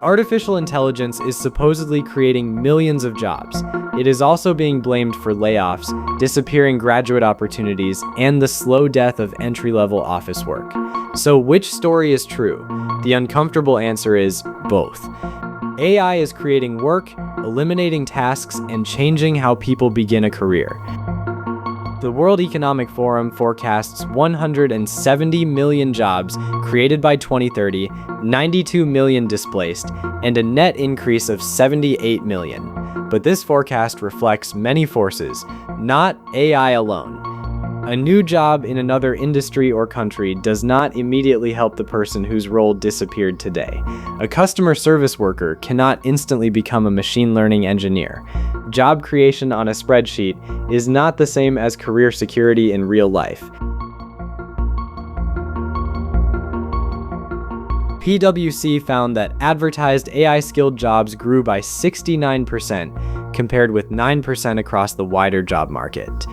Artificial intelligence is supposedly creating millions of jobs. It is also being blamed for layoffs, disappearing graduate opportunities, and the slow death of entry-level office work. So which story is true? The uncomfortable answer is both. AI is creating work, eliminating tasks, and changing how people begin a career. The World Economic Forum forecasts 170 million jobs created by 2030, 92 million displaced, and a net increase of 78 million. But this forecast reflects many forces, not AI alone. A new job in another industry or country does not immediately help the person whose role disappeared today. A customer service worker cannot instantly become a machine learning engineer. Job creation on a spreadsheet is not the same as career security in real life. PwC found that advertised AI-skilled jobs grew by 69%, compared with 9% across the wider job market.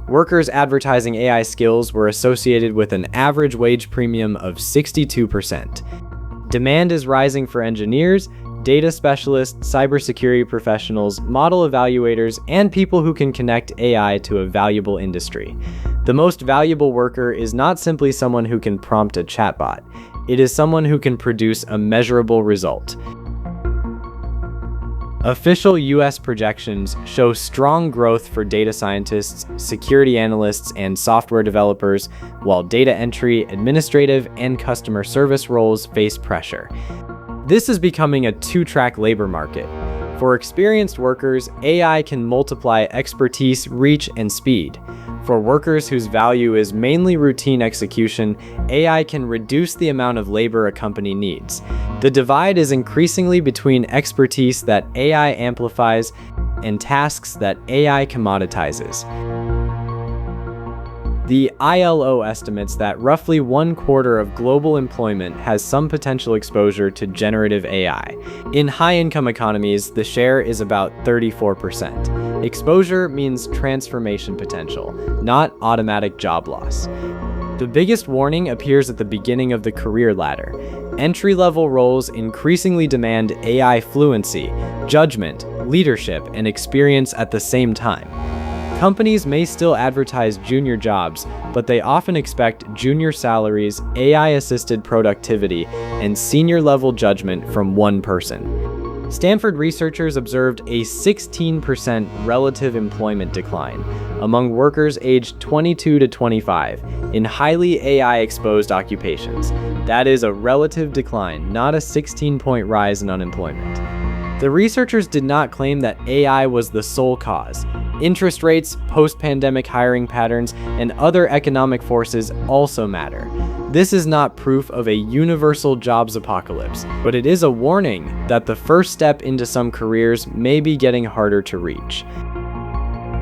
Workers advertising AI skills were associated with an average wage premium of 62%. Demand is rising for engineers, data specialists, cybersecurity professionals, model evaluators, and people who can connect AI to a valuable industry. The most valuable worker is not simply someone who can prompt a chatbot. It is someone who can produce a measurable result. Official US projections show strong growth for data scientists, security analysts, and software developers, while data entry, administrative, and customer service roles face pressure. This is becoming a two-track labor market. For experienced workers, AI can multiply expertise, reach, and speed. For workers whose value is mainly routine execution, AI can reduce the amount of labor a company needs. The divide is increasingly between expertise that AI amplifies and tasks that AI commoditizes. The ILO estimates that roughly 1/4 of global employment has some potential exposure to generative AI. In high-income economies, the share is about 34%. Exposure means transformation potential, not automatic job loss. The biggest warning appears at the beginning of the career ladder. Entry-level roles increasingly demand AI fluency, judgment, leadership, and experience at the same time. Companies may still advertise junior jobs, but they often expect junior salaries, AI-assisted productivity, and senior-level judgment from one person. Stanford researchers observed a 16% relative employment decline among workers aged 22 to 25 in highly AI-exposed occupations. That is a relative decline, not a 16-point rise in unemployment. The researchers did not claim that AI was the sole cause. Interest rates, post-pandemic hiring patterns, and other economic forces also matter. This is not proof of a universal jobs apocalypse, but it is a warning that the first step into some careers may be getting harder to reach.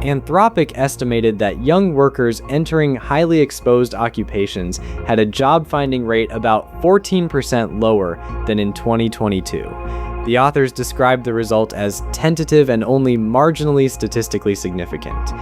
Anthropic estimated that young workers entering highly exposed occupations had a job-finding rate about 14% lower than in 2022. The authors described the result as tentative and only marginally statistically significant.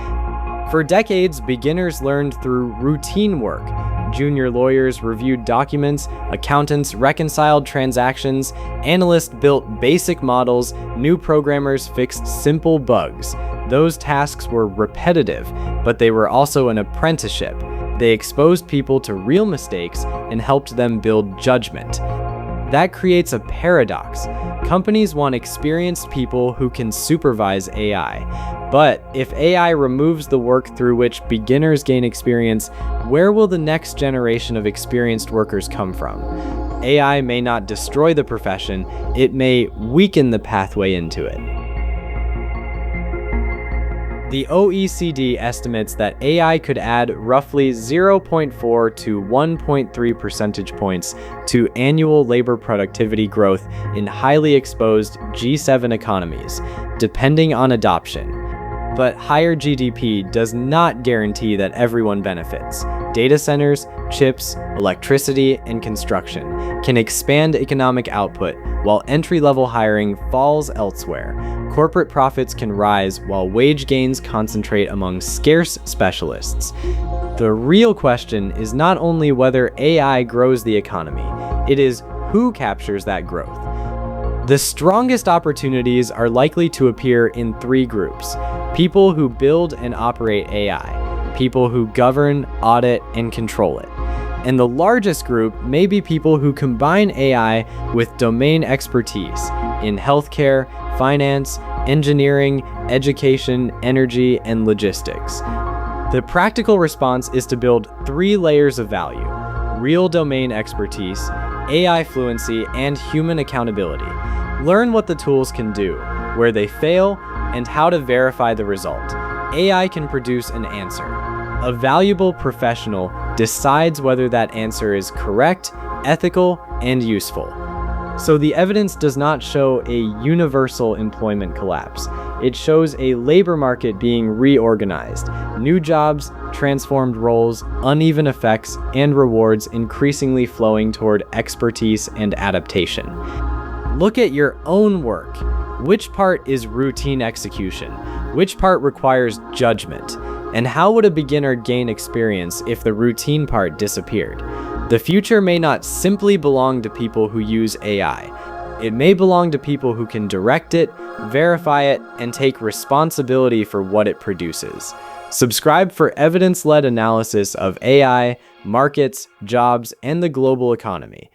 For decades, beginners learned through routine work. Junior lawyers reviewed documents, accountants reconciled transactions, analysts built basic models, new programmers fixed simple bugs. Those tasks were repetitive, but they were also an apprenticeship. They exposed people to real mistakes and helped them build judgment. That creates a paradox. Companies want experienced people who can supervise AI. But if AI removes the work through which beginners gain experience, where will the next generation of experienced workers come from? AI may not destroy the profession, it may weaken the pathway into it. The OECD estimates that AI could add roughly 0.4 to 1.3 percentage points to annual labor productivity growth in highly exposed G7 economies, depending on adoption. But higher GDP does not guarantee that everyone benefits. Data centers, chips, electricity, and construction can expand economic output, while entry-level hiring falls elsewhere. Corporate profits can rise while wage gains concentrate among scarce specialists. The real question is not only whether AI grows the economy, it is who captures that growth. The strongest opportunities are likely to appear in three groups: people who build and operate AI, people who govern, audit, and control it. And the largest group may be people who combine AI with domain expertise in healthcare, finance, engineering, education, energy, and logistics. The practical response is to build 3 layers of value: real domain expertise, AI fluency, and human accountability. Learn what the tools can do, where they fail, and how to verify the result. AI can produce an answer. A valuable professional decides whether that answer is correct, ethical, and useful. So the evidence does not show a universal employment collapse. It shows a labor market being reorganized, new jobs, transformed roles, uneven effects, and rewards increasingly flowing toward expertise and adaptation. Look at your own work. Which part is routine execution? Which part requires judgment? And how would a beginner gain experience if the routine part disappeared? The future may not simply belong to people who use AI. It may belong to people who can direct it, verify it, and take responsibility for what it produces. Subscribe for evidence-led analysis of AI, markets, jobs, and the global economy.